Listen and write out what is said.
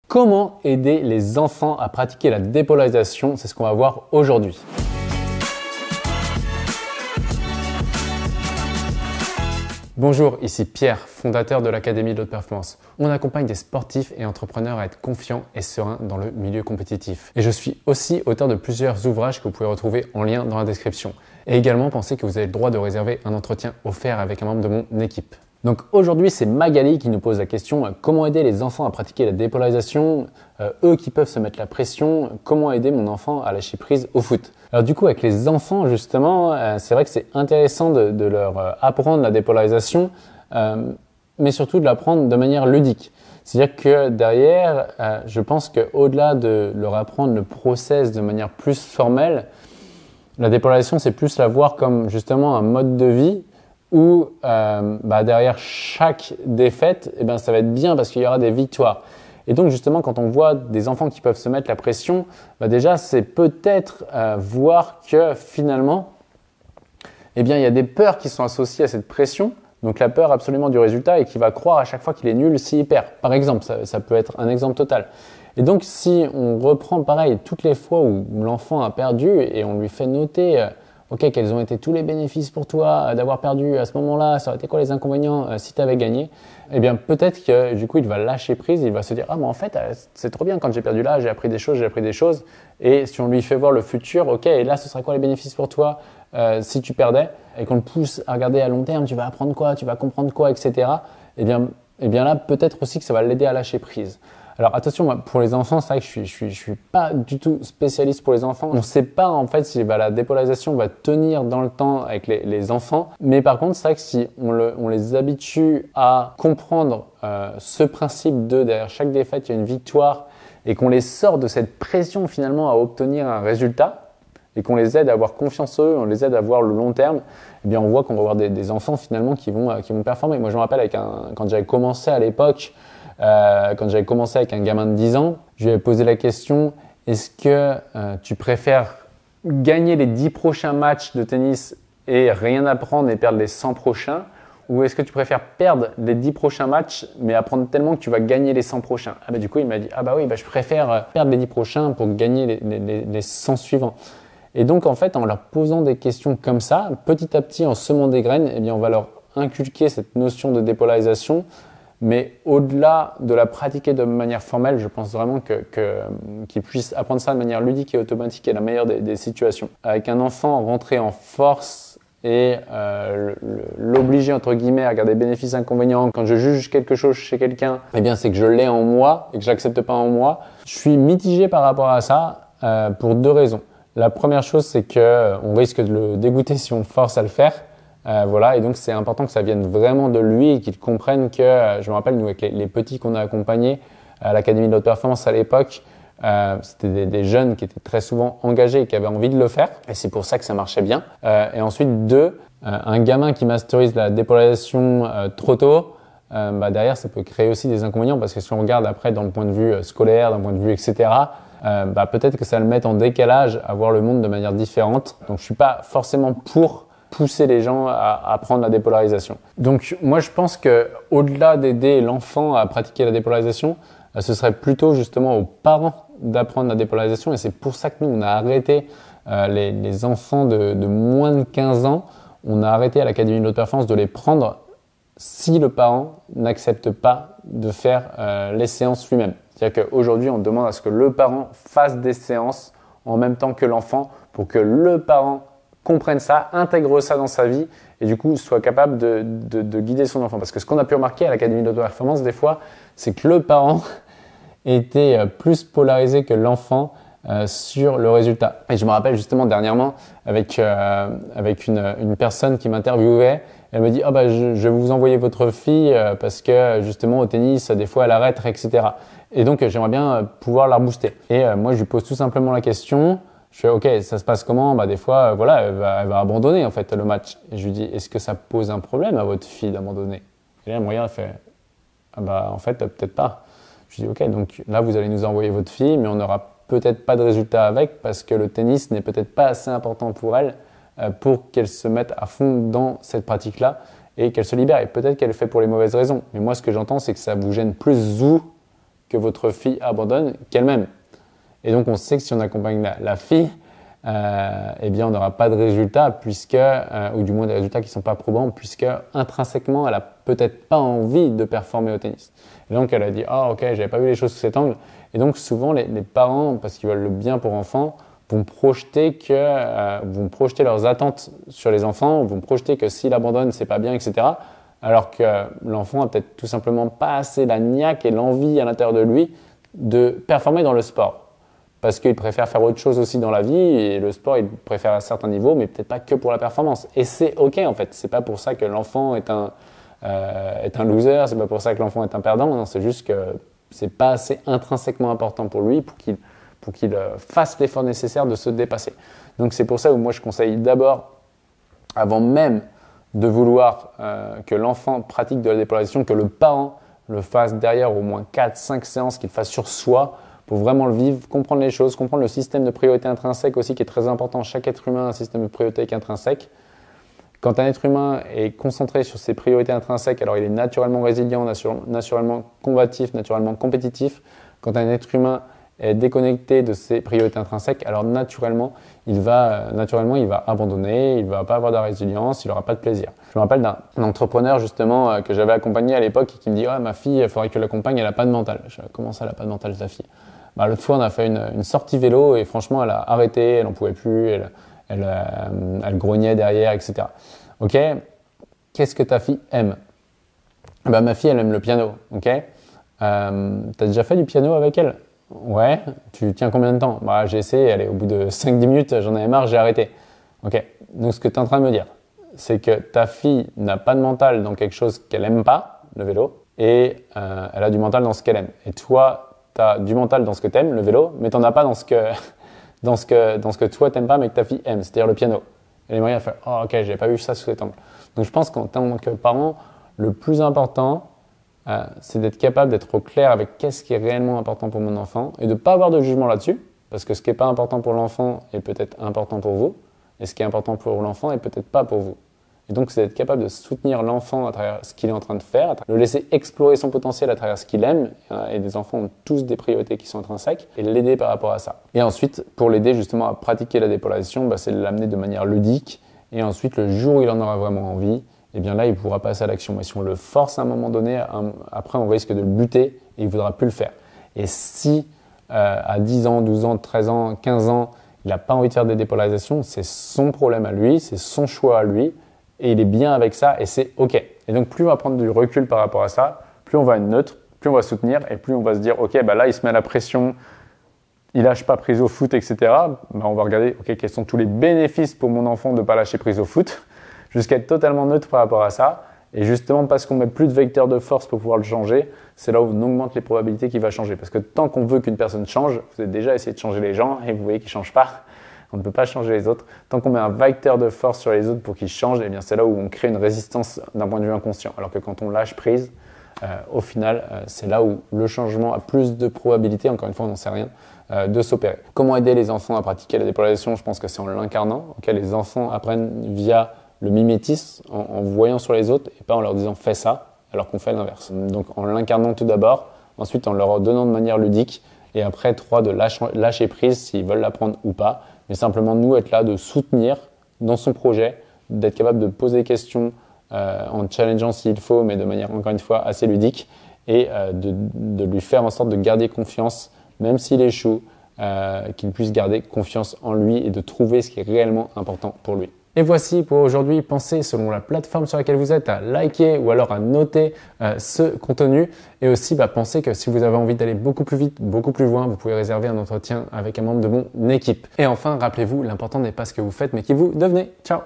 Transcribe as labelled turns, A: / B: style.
A: Comment aider les enfants à pratiquer la dépolarisation? C'est ce qu'on va voir aujourd'hui. Bonjour, ici Pierre, fondateur de l'Académie de l'Haute Performance. On accompagne des sportifs et entrepreneurs à être confiants et sereins dans le milieu compétitif. Et je suis aussi auteur de plusieurs ouvrages que vous pouvez retrouver en lien dans la description. Et également, pensez que vous avez le droit de réserver un entretien offert avec un membre de mon équipe. Donc aujourd'hui, c'est Magali qui nous pose la question comment aider les enfants à pratiquer la dépolarisation, eux qui peuvent se mettre la pression, comment aider mon enfant à lâcher prise au foot. Alors du coup, avec les enfants justement, c'est vrai que c'est intéressant de leur apprendre la dépolarisation, mais surtout de l'apprendre de manière ludique. C'est-à-dire que derrière, je pense qu'au-delà de leur apprendre le process de manière plus formelle, la dépolarisation, c'est plus la voir comme justement un mode de vie où derrière chaque défaite, ça va être bien parce qu'il y aura des victoires. Et donc justement, quand on voit des enfants qui peuvent se mettre la pression, déjà c'est peut-être voir que finalement, il y a des peurs qui sont associées à cette pression. Donc la peur absolument du résultat et qui va croire à chaque fois qu'il est nul s'il perd. Par exemple, ça peut être un exemple total. Et donc si on reprend pareil toutes les fois où l'enfant a perdu et on lui fait noter ok, quels ont été tous les bénéfices pour toi d'avoir perdu à ce moment-là, ça aurait été quoi les inconvénients si tu avais gagné? Eh bien, peut-être que du coup, il va lâcher prise, il va se dire « Ah, mais en fait, c'est trop bien quand j'ai perdu là, j'ai appris des choses. » Et si on lui fait voir le futur, ok, et là, ce serait quoi les bénéfices pour toi si tu perdais? Et qu'on le pousse à regarder à long terme, tu vas apprendre quoi, tu vas comprendre quoi, etc. Eh bien là, peut-être aussi que ça va l'aider à lâcher prise. Alors attention, moi, pour les enfants, c'est vrai que je suis pas du tout spécialiste pour les enfants. On ne sait pas en fait si la dépolarisation va tenir dans le temps avec les enfants. Mais par contre, c'est vrai que si on les habitue à comprendre ce principe de derrière chaque défaite, il y a une victoire et qu'on les sort de cette pression finalement à obtenir un résultat et qu'on les aide à avoir confiance en eux, on les aide à voir le long terme, eh bien on voit qu'on va avoir des enfants finalement qui vont performer. Moi, je me rappelle quand j'avais commencé à l'époque, quand j'avais commencé avec un gamin de 10 ans, je lui avais posé la question « Est-ce que tu préfères gagner les 10 prochains matchs de tennis et rien apprendre et perdre les 100 prochains ou est-ce que tu préfères perdre les 10 prochains matchs mais apprendre tellement que tu vas gagner les 100 prochains ?» Du coup, il m'a dit « Ah bah oui, je préfère perdre les 10 prochains pour gagner les 100 suivants. » Et donc, en fait, en leur posant des questions comme ça, petit à petit, en semant des graines, on va leur inculquer cette notion de dépolarisation. Mais au-delà de la pratiquer de manière formelle, je pense vraiment qu'ils puissent apprendre ça de manière ludique et automatique et la meilleure des situations. Avec un enfant rentré en force et l'obliger entre guillemets à regarder bénéfices inconvénients, quand je juge quelque chose chez quelqu'un, c'est que je l'ai en moi et que je l'accepte pas en moi. Je suis mitigé par rapport à ça pour deux raisons. La première chose, c'est qu'on risque de le dégoûter si on le force à le faire. Et donc c'est important que ça vienne vraiment de lui et qu'il comprenne que, je me rappelle, nous avec les petits qu'on a accompagnés à l'Académie de l'Haute Performance à l'époque, c'était des jeunes qui étaient très souvent engagés et qui avaient envie de le faire et c'est pour ça que ça marchait bien. Et ensuite, un gamin qui masterise la dépolarisation trop tôt, derrière ça peut créer aussi des inconvénients parce que si on regarde après dans le point de vue scolaire, d'un point de vue etc., peut-être que ça le met en décalage à voir le monde de manière différente. Donc je suis pas forcément pour pousser les gens à apprendre la dépolarisation. Donc moi je pense que au-delà d'aider l'enfant à pratiquer la dépolarisation, ce serait plutôt justement aux parents d'apprendre la dépolarisation et c'est pour ça que nous on a arrêté les enfants de moins de 15 ans, on a arrêté à l'Académie de l'Haute Performance de les prendre si le parent n'accepte pas de faire les séances lui-même. C'est-à-dire qu'aujourd'hui on demande à ce que le parent fasse des séances en même temps que l'enfant pour que le parent comprenne ça, intègre ça dans sa vie et du coup soit capable de guider son enfant. Parce que ce qu'on a pu remarquer à l'Académie de l'Haute Performance des fois, c'est que le parent était plus polarisé que l'enfant sur le résultat. Et je me rappelle justement dernièrement avec une personne qui m'interviewait, elle me dit « je vais vous envoyer votre fille parce que justement au tennis, des fois elle arrête, etc. » Et donc j'aimerais bien pouvoir la rebooster. Et moi je lui pose tout simplement la question. Je fais ok, ça se passe comment? Des fois, elle va abandonner en fait le match. Et je lui dis, est-ce que ça pose un problème à votre fille d'abandonner? Et là, elle me regarde, elle fait, en fait, peut-être pas. Je lui dis ok, donc là, vous allez nous envoyer votre fille, mais on n'aura peut-être pas de résultat avec parce que le tennis n'est peut-être pas assez important pour elle pour qu'elle se mette à fond dans cette pratique-là et qu'elle se libère. Et peut-être qu'elle le fait pour les mauvaises raisons. Mais moi, ce que j'entends, c'est que ça vous gêne plus vous que votre fille abandonne qu'elle-même. Et donc, on sait que si on accompagne la fille, eh bien, on n'aura pas de résultats ou du moins des résultats qui ne sont pas probants, puisque intrinsèquement, elle a peut-être pas envie de performer au tennis. Et donc, elle a dit, ah, ok, j'avais pas vu les choses sous cet angle. Et donc, souvent, les parents, parce qu'ils veulent le bien pour l'enfant, vont projeter leurs attentes sur les enfants, vont projeter que s'il abandonne, c'est pas bien, etc. Alors que l'enfant a peut-être tout simplement pas assez la niaque et l'envie à l'intérieur de lui de performer dans le sport. Parce qu'il préfère faire autre chose aussi dans la vie et le sport, il préfère à certains niveaux, mais peut-être pas que pour la performance. Et c'est ok en fait. C'est pas pour ça que l'enfant est un loser, c'est pas pour ça que l'enfant est un perdant. Non, c'est juste que c'est pas assez intrinsèquement important pour lui pour qu'il fasse l'effort nécessaire de se dépasser. Donc c'est pour ça où moi je conseille d'abord, avant même de vouloir que l'enfant pratique de la dépolarisation, que le parent le fasse derrière au moins 4-5 séances, qu'il fasse sur soi, pour vraiment le vivre, comprendre les choses, comprendre le système de priorité intrinsèque aussi qui est très important. Chaque être humain a un système de priorité intrinsèque. Quand un être humain est concentré sur ses priorités intrinsèques, alors il est naturellement résilient, naturellement combatif, naturellement compétitif. Quand un être humain est déconnecté de ses priorités intrinsèques, alors naturellement, il va abandonner, il ne va pas avoir de résilience, il n'aura pas de plaisir. Je me rappelle d'un entrepreneur justement que j'avais accompagné à l'époque et qui me dit « Ah, ma fille, il faudrait que je l'accompagne, elle n'a pas de mental. » Je dis « Comment ça, elle n'a pas de mental, ta fille ?» L'autre fois, on a fait une sortie vélo et franchement, elle a arrêté, elle n'en pouvait plus, elle grognait derrière, etc. Ok, qu'est-ce que ta fille aime? Ma fille, elle aime le piano. Ok, t'as déjà fait du piano avec elle? Ouais, tu tiens combien de temps? J'ai essayé, allez, au bout de 5-10 minutes, j'en avais marre, j'ai arrêté. Ok, donc ce que tu es en train de me dire, c'est que ta fille n'a pas de mental dans quelque chose qu'elle aime pas, le vélo, et elle a du mental dans ce qu'elle aime. Et toi, tu as du mental dans ce que tu aimes, le vélo, mais tu n'en as pas dans ce que toi t'aimes pas, mais que ta fille aime, c'est-à-dire le piano. Et les moyens, elle fait « Oh, ok, j'avais pas vu ça sous cet angle. » Donc je pense qu'en tant que parent, le plus important, c'est d'être capable d'être au clair avec qu'est-ce qui est réellement important pour mon enfant et de ne pas avoir de jugement là-dessus, parce que ce qui n'est pas important pour l'enfant est peut-être important pour vous, et ce qui est important pour l'enfant est peut-être pas pour vous. Et donc, c'est d'être capable de soutenir l'enfant à travers ce qu'il est en train de faire, le laisser explorer son potentiel à travers ce qu'il aime, et des enfants ont tous des priorités qui sont intrinsèques, et l'aider par rapport à ça. Et ensuite, pour l'aider justement à pratiquer la dépolarisation, c'est de l'amener de manière ludique, et ensuite, le jour où il en aura vraiment envie, et bien là, il pourra passer à l'action. Mais si on le force à un moment donné, après, on risque de le buter et il ne voudra plus le faire. Et si à 10 ans, 12 ans, 13 ans, 15 ans, il n'a pas envie de faire des dépolarisations, c'est son problème à lui, c'est son choix à lui, et il est bien avec ça, et c'est OK. Et donc, plus on va prendre du recul par rapport à ça, plus on va être neutre, plus on va soutenir, et plus on va se dire, OK, là, il se met à la pression, il lâche pas prise au foot, etc. On va regarder, OK, quels sont tous les bénéfices pour mon enfant de ne pas lâcher prise au foot, jusqu'à être totalement neutre par rapport à ça. Et justement, parce qu'on met plus de vecteurs de force pour pouvoir le changer, c'est là où on augmente les probabilités qu'il va changer. Parce que tant qu'on veut qu'une personne change, vous avez déjà essayé de changer les gens et vous voyez qu'ils ne changent pas. On ne peut pas changer les autres. Tant qu'on met un vecteur de force sur les autres pour qu'ils changent, eh bien c'est là où on crée une résistance d'un point de vue inconscient. Alors que quand on lâche prise, au final, c'est là où le changement a plus de probabilités, encore une fois, on n'en sait rien, de s'opérer. Comment aider les enfants à pratiquer la dépolarisation? Je pense que c'est en l'incarnant. Les enfants apprennent via le mimétisme, en voyant sur les autres et pas en leur disant « fais ça », alors qu'on fait l'inverse. Donc en l'incarnant tout d'abord, ensuite en leur donnant de manière ludique, et après 3 de lâcher prise s'ils veulent l'apprendre ou pas, mais simplement nous être là de soutenir dans son projet, d'être capable de poser des questions en challengeant s'il faut, mais de manière encore une fois assez ludique, et de lui faire en sorte de garder confiance, même s'il échoue, qu'il puisse garder confiance en lui et de trouver ce qui est réellement important pour lui. Et voici pour aujourd'hui, pensez selon la plateforme sur laquelle vous êtes à liker ou alors à noter ce contenu. Et aussi pensez que si vous avez envie d'aller beaucoup plus vite, beaucoup plus loin, vous pouvez réserver un entretien avec un membre de mon équipe. Et enfin, rappelez-vous, l'important n'est pas ce que vous faites mais qui vous devenez. Ciao!